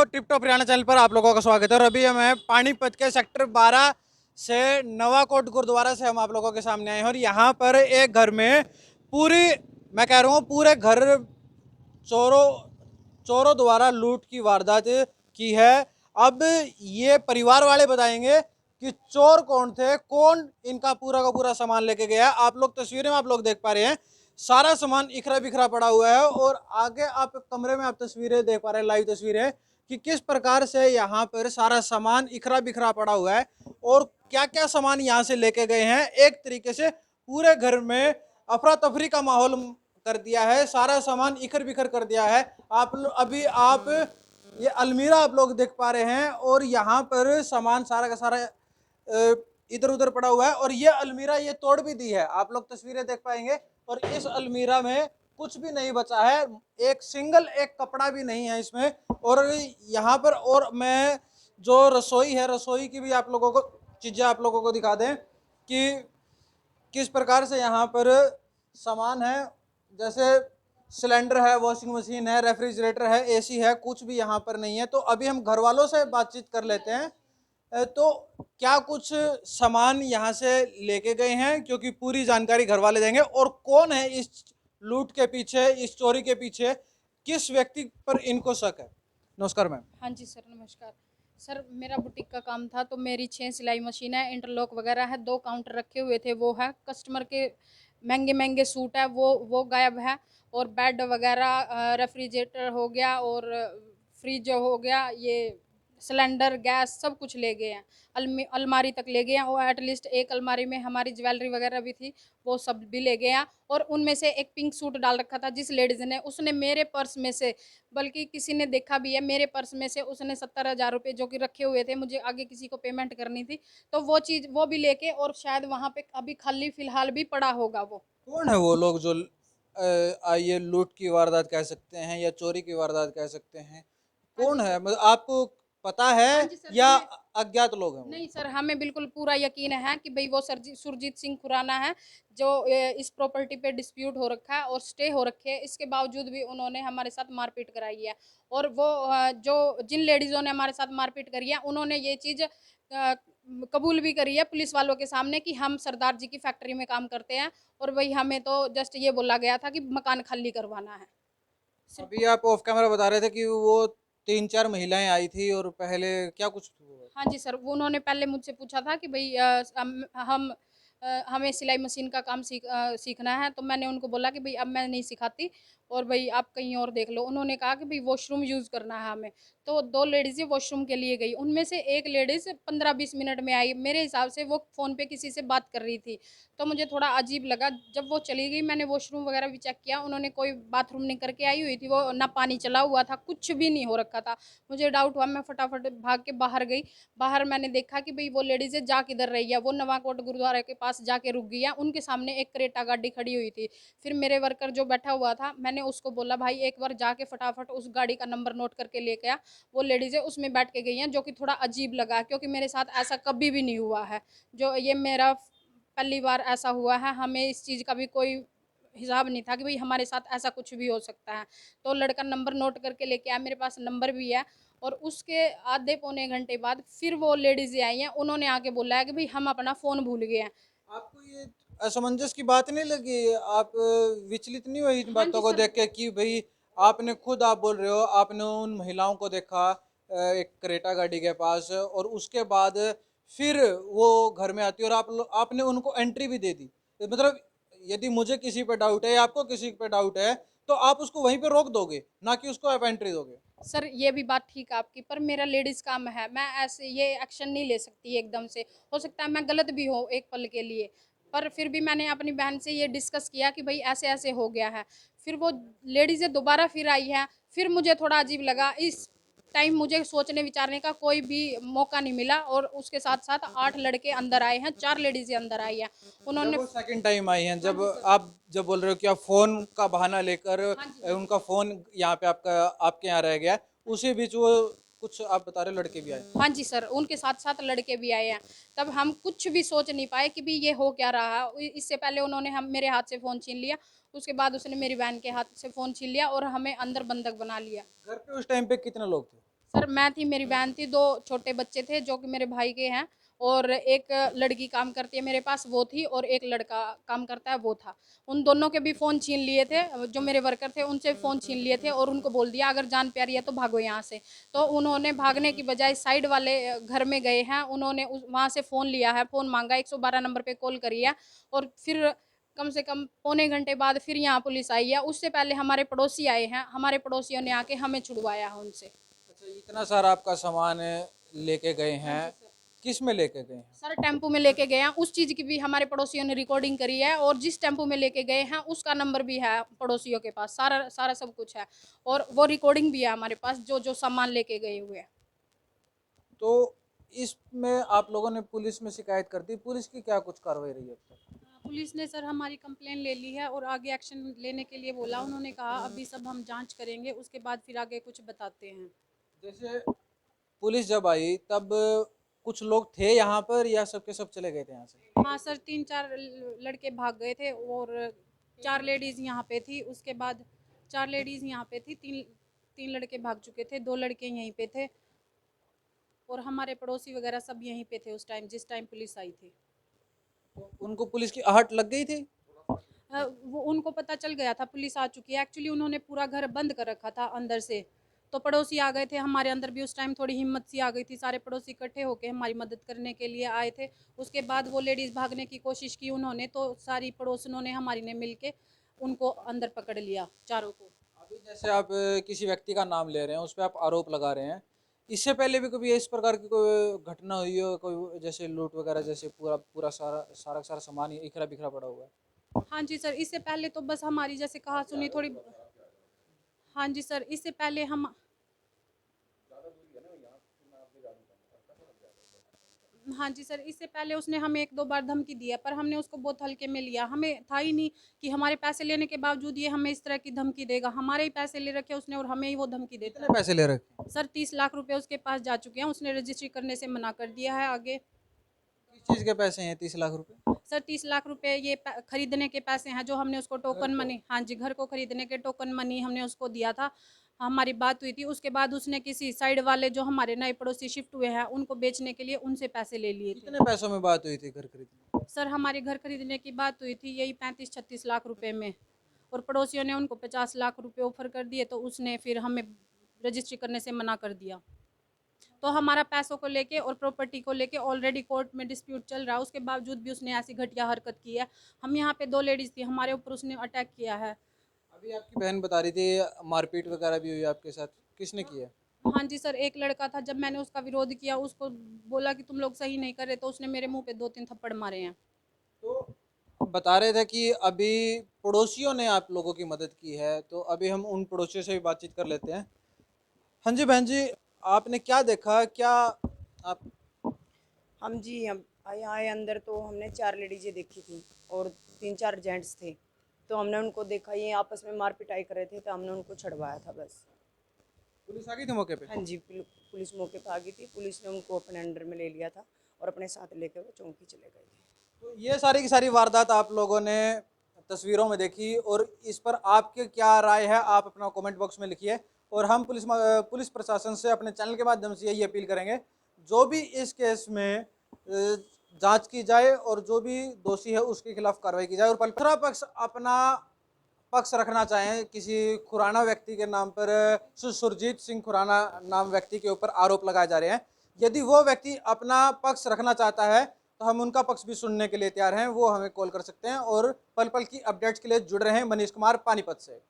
Tip top Haryana channel पर आप लोगों का स्वागत है। और अभी हम हैं पानीपत के सेक्टर 12 से नवाकोट गुरुद्वारा से हम आप लोगों के सामने आए हैं। और यहाँ पर एक घर में पूरी, मैं कह रहा हूँ पूरे घर चोरों चोरों द्वारा लूट की वारदात की है। अब ये परिवार वाले बताएंगे कि चोर कौन थे, कौन इनका पूरा का पूरा सामान लेके गया। आप लोग तस्वीरें में आप लोग देख पा रहे हैं, सारा सामान इखरा बिखरा पड़ा हुआ है। और आगे आप कमरे में आप तस्वीरें देख पा रहे हैं, लाइव तस्वीरें, कि किस प्रकार से यहाँ पर सारा सामान इखरा बिखरा पड़ा हुआ है और क्या क्या सामान यहाँ से लेके गए हैं। एक तरीके से पूरे घर में अफरा तफरी का माहौल कर दिया है, सारा सामान इखर बिखर कर दिया है। अभी आप ये अलमीरा आप लोग देख पा रहे हैं और यहाँ पर सामान सारा का सारा इधर उधर पड़ा हुआ है। और ये अलमीरा ये तोड़ भी दी है, आप लोग तस्वीरें देख पाएंगे। और इस अलमीरा में कुछ भी नहीं बचा है, एक सिंगल एक कपड़ा भी नहीं है इसमें। और यहाँ पर, और मैं जो रसोई है, रसोई की भी आप लोगों को चीज़ें आप लोगों को दिखा दें कि किस प्रकार से यहाँ पर सामान है। जैसे सिलेंडर है, वॉशिंग मशीन है, रेफ्रिजरेटर है, एसी है, कुछ भी यहाँ पर नहीं है। तो अभी हम घर वालों से बातचीत कर लेते हैं। तो क्या कुछ सामान यहाँ से लेके गए हैं, क्योंकि पूरी जानकारी घर वाले देंगे। और कौन है इस लूट के पीछे, इस चोरी के पीछे, किस व्यक्ति पर इनको शक है। नमस्कार मैम। हाँ जी सर, नमस्कार सर। मेरा बुटीक का काम था, तो मेरी 6 सिलाई मशीन है, इंटरलॉक वगैरह है, 2 काउंटर रखे हुए थे, वो है। कस्टमर के महंगे महंगे सूट है, वो गायब है। और बेड वगैरह, रेफ्रिजरेटर हो गया और फ्रिज हो गया, ये सिलेंडर गैस सब कुछ ले गए हैं। अलमारी तक ले गए हैं। और एटलीस्ट एक अलमारी में हमारी ज्वेलरी वगैरह भी थी, वो सब भी ले गए हैं। और उनमें से एक पिंक सूट डाल रखा था जिस लेडीज ने, उसने मेरे पर्स में से, बल्कि किसी ने देखा भी है, मेरे पर्स में से उसने 70,000 रुपये जो कि रखे हुए थे, मुझे आगे किसी को पेमेंट करनी थी, तो वो चीज़ वो भी लेके, और शायद वहाँ पे अभी खाली फिलहाल भी पड़ा होगा वो। कौन है वो लोग जो ये लूट की वारदात कह सकते हैं या चोरी की वारदात कह सकते हैं, हाँ जी कौन है? सर। मतलब आपको पता है हाँ जी सर, या हमें अज्ञात लोग हैं वो? नहीं सर, हमें बिल्कुल पूरा यकीन है कि भाई वो सुरजीत सिंह खुराना है, जो इस प्रॉपर्टी पे डिस्प्यूट हो रखा है और स्टे हो रखे है। इसके बावजूद भी उन्होंने हमारे साथ मारपीट कराई है। और वो जो जिन लेडीज़ों ने हमारे साथ मारपीट करी है, उन्होंने ये चीज़ कबूल भी करी है पुलिस वालों के सामने कि हम सरदार जी की फैक्ट्री में काम करते हैं। और वही हमें तो जस्ट ये बोला गया था कि मकान खाली करवाना है। सिर्फ। अभी आप ऑफ कैमरा बता रहे थे कि वो 3-4 महिलाएं आई थी और पहले क्या कुछ हुआ? हाँ जी सर, वो उन्होंने पहले मुझसे पूछा था कि भई हमें सिलाई मशीन का काम सीखना है। तो मैंने उनको बोला कि भई अब मैं नहीं सिखाती, और भई आप कहीं और देख लो। उन्होंने कहा कि भई वॉशरूम यूज़ करना है हमें। तो 2 लेडीज़ें वॉशरूम के लिए गई, उनमें से एक लेडीज़ 15-20 मिनट में आई। मेरे हिसाब से वो फ़ोन पे किसी से बात कर रही थी, तो मुझे थोड़ा अजीब लगा। जब वो चली गई, मैंने वॉशरूम वगैरह भी चेक किया, उन्होंने कोई बाथरूम नहीं करके आई हुई थी, वो ना पानी चला हुआ था, कुछ भी नहीं हो रखा था। मुझे डाउट हुआ, मैं फटाफट भाग के बाहर गई। बाहर मैंने देखा कि भई वो लेडीज़ जा किधर रही है, वो नवाकोट गुरुद्वारे के पास जाके रुक गई है। उनके सामने एक क्रेटा गाड़ी खड़ी हुई थी। फिर मेरे वर्कर जो बैठा हुआ था, मैंने उसको बोला, भाई एक बार जाके फटाफट उस गाड़ी का नंबर नोट करके लेके आ। वो लेडीज़ें उसमें बैठ के गई हैं, जो कि थोड़ा अजीब लगा, क्योंकि मेरे साथ ऐसा कभी भी नहीं हुआ है। जो ये मेरा पहली बार ऐसा हुआ है, हमें इस चीज़ का भी कोई हिसाब नहीं था कि भाई हमारे साथ ऐसा कुछ भी हो सकता है। तो लड़का नंबर नोट करके लेके आया, मेरे पास नंबर भी है। और उसके आधे पौने घंटे बाद फिर वो लेडीज़ आई हैं, उन्होंने आके बोला है कि भाई हम अपना फ़ोन भूल गए हैं। आपको ये असमंजस की बात नहीं लगी? आप विचलित नहीं हुई इन हाँ बातों जी को सर। देख के कि भाई आपने खुद, आप बोल रहे हो आपने उन महिलाओं को देखा एक क्रेटा गाड़ी के पास, और उसके बाद फिर वो घर में आती है और आपने उनको एंट्री भी दे दी। तो मतलब यदि मुझे किसी पे डाउट है या आपको किसी पे डाउट है, तो आप उसको वहीं पे रोक दोगे, ना कि उसको आप एंट्री दोगे। सर ये भी बात ठीक है आपकी, पर मेरा लेडीज़ काम है, मैं ऐसे ये एक्शन नहीं ले सकती एकदम से। हो सकता है मैं गलत भी हूँ एक पल के लिए, पर फिर भी मैंने अपनी बहन से ये डिस्कस किया कि भाई ऐसे ऐसे हो गया है। फिर वो लेडीज़ें दोबारा फिर आई हैं, फिर मुझे थोड़ा अजीब लगा। इस टाइम मुझे सोचने विचारने का कोई भी मौका नहीं मिला। और उसके साथ साथ 8 लड़के अंदर आए हैं, 4 लेडीज़ें अंदर आई हैं। जब उन्होंने। वो सेकंड टाइम आई हैं, हाँ जब जी सर। आप जब बोल रहे हो कि आप फोन का बहाना लेकर हाँ जी, हाँ जी। उनका फोन यहाँ पे आपके यहाँ रह गया, उसी बीच वो कुछ आप बता रहे हो लड़के भी आए। हाँ जी सर, उनके साथ-साथ लड़के भी आए हैं। तब हम कुछ भी सोच नहीं पाए कि भई ये हो क्या रहा है। इससे पहले उन्होंने हम मेरे हाथ से फ़ोन छीन लिया, उसके बाद उसने मेरी बहन के हाथ से फ़ोन छीन लिया और हमें अंदर बंधक बना लिया। घर पे उस टाइम पे कितने लोग थे? सर मैं थी, मेरी बहन थी, 2 छोटे बच्चे थे जो कि मेरे भाई के हैं, और एक लड़की काम करती है मेरे पास, वो थी, और एक लड़का काम करता है, वो था। उन दोनों के भी फ़ोन छीन लिए थे, जो मेरे वर्कर थे उनसे फ़ोन छीन लिए थे, और उनको बोल दिया अगर जान प्यारी है तो भागो यहाँ से। तो उन्होंने भागने की बजाय साइड वाले घर में गए हैं, उन्होंने वहाँ से फ़ोन लिया है, फ़ोन मांगा, 112 नंबर पे कॉल करी है, और फिर कम से कम पौने घंटे बाद फिर यहाँ पुलिस आई है। उससे पहले हमारे पड़ोसी आए हैं, हमारे पड़ोसियों ने आके हमें छुड़वाया है उनसे। अच्छा, इतना सारा आपका सामान लेके गए हैं, किस में लेके गए हैं? सर टेम्पो में लेके गए हैं, उस चीज़ की भी हमारे पड़ोसियों ने रिकॉर्डिंग करी है, और जिस टेम्पो में लेके गए हैं उसका नंबर भी है पड़ोसियों के पास, सारा सारा सब कुछ है, और वो रिकॉर्डिंग भी है हमारे पास जो जो सामान लेके गए हुए हैं। तो इसमें आप लोगों ने पुलिस में शिकायत कर दी, पुलिस की क्या कुछ कार्रवाई रही अब तक? पुलिस ने सर हमारी कंप्लेन ले ली है और आगे एक्शन लेने के लिए बोला। उन्होंने कहा अभी सब हम जांच करेंगे, उसके बाद फिर आगे कुछ बताते हैं। जैसे पुलिस जब आई तब कुछ लोग थे यहाँ पर या सबके सब चले गए थे यहाँ से? हाँ सर, 3-4 लड़के भाग गए थे, और 4 लेडीज़ यहाँ पे थी। उसके बाद 4 लेडीज़ यहाँ पे थी, तीन तीन लड़के भाग चुके थे, 2 लड़के यहीं पे थे, और हमारे पड़ोसी वगैरह सब यहीं पे थे उस टाइम, जिस टाइम पुलिस आई थी। तो उनको पुलिस की आहट लग गई थी? वो उनको पता चल गया था पुलिस आ चुकी है। एक्चुअली उन्होंने पूरा घर बंद कर रखा था अंदर से, तो पड़ोसी आ गए थे, हमारे अंदर भी उस टाइम थोड़ी हिम्मत सी आ गई थी, सारे पड़ोसी इकट्ठे होकर हमारी मदद करने के लिए आए थे। उसके बाद वो लेडीज़ भागने की कोशिश की उन्होंने, तो सारी पड़ोसिनों ने हमारी ने मिल के उनको अंदर पकड़ लिया, चारों को। अभी जैसे आप किसी व्यक्ति का नाम ले रहे हैं, उस पर आप आरोप लगा रहे हैं, इससे पहले भी कभी इस प्रकार की कोई घटना हुई हो, कोई जैसे लूट वगैरह, जैसे पूरा पूरा सारा सारा का सारा सामान ही इखरा बिखरा पड़ा हुआ है? हाँ जी सर, इससे पहले तो बस हमारी जैसे कहा सुनी थोड़ी। हाँ जी सर, इससे पहले हम। हाँ जी सर, इससे पहले उसने हमें 1-2 बार धमकी दी है, पर हमने उसको बहुत हल्के में लिया। हमें था ही नहीं कि हमारे पैसे लेने के बावजूद ये हमें इस तरह की धमकी देगा। हमारे ही पैसे ले रखे उसने, और हमें ही वो धमकी देता कितने है। पैसे ले रखे? सर 30 लाख रुपए उसके पास जा चुके हैं, उसने रजिस्ट्री करने से मना कर दिया है आगे। किस चीज़ के पैसे हैं 30 लाख रुपए? सर 30 लाख रुपए ये खरीदने के पैसे हैं, जो हमने उसको टोकन मनी, हाँ जी, घर को खरीदने के टोकन मनी हमने उसको दिया था। हमारी बात हुई थी, उसके बाद उसने किसी साइड वाले जो हमारे नए पड़ोसी शिफ्ट हुए हैं उनको बेचने के लिए उनसे पैसे ले लिए थे। कितने पैसों में बात हुई थी घर खरीदने? सर हमारे घर खरीदने की बात हुई थी यही 35-36 लाख रुपए में, और पड़ोसियों ने उनको 50 लाख रुपए ऑफर कर दिए, तो उसने फिर हमें रजिस्ट्री करने से मना कर दिया। तो हमारा पैसों को लेके और प्रॉपर्टी को लेके ऑलरेडी कोर्ट में डिस्प्यूट चल रहा है, उसके बावजूद भी उसने ऐसी घटिया हरकत की है। हम यहाँ पे 2 लेडीज़ थी, हमारे ऊपर उसने अटैक किया है। अभी आपकी बहन बता रही थी मारपीट वगैरह भी हुई आपके साथ, किसने की है? हाँ जी सर, एक लड़का था, जब मैंने उसका विरोध किया, उसको बोला कि तुम लोग सही नहीं कर रहे, तो उसने मेरे मुंह पे 2-3 थप्पड़ मारे हैं। तो बता रहे थे कि अभी पड़ोसियों ने आप लोगों की मदद की है, तो अभी हम उन पड़ोसियों से भी बातचीत कर लेते हैं। हाँ जी बहन जी, आपने क्या देखा, क्या आप? हम जी हम यहाँ आए अंदर, तो हमने 4 लेडीज़ें देखी थी और 3-4 जेंट्स थे। तो हमने उनको देखा, ये आपस में मार पिटाई कर रहे थे, तो हमने उनको छुड़वाया था बस। पुलिस आ गई थी मौके पे? हाँ जी, पुलिस मौके पर आ गई थी। पुलिस ने उनको अपने अंडर में ले लिया था और अपने साथ लेकर वो चौकी चले गए थे। तो ये सारी की सारी वारदात आप लोगों ने तस्वीरों में देखी, और इस पर आपके क्या राय है आप अपना कमेंट बॉक्स में लिखिए। और हम पुलिस प्रशासन से अपने चैनल के माध्यम से यही अपील करेंगे, जो भी इस केस में जांच की जाए और जो भी दोषी है उसके खिलाफ कार्रवाई की जाए। और दूसरा पक्ष अपना पक्ष रखना चाहें किसी खुराना व्यक्ति के नाम पर, सुरजीत सिंह खुराना नाम व्यक्ति के ऊपर आरोप लगाए जा रहे हैं, यदि वो व्यक्ति अपना पक्ष रखना चाहता है तो हम उनका पक्ष भी सुनने के लिए तैयार हैं। वो हमें कॉल कर सकते हैं, और पल पल की अपडेट्स के लिए जुड़ रहे हैं। मनीष कुमार, पानीपत से।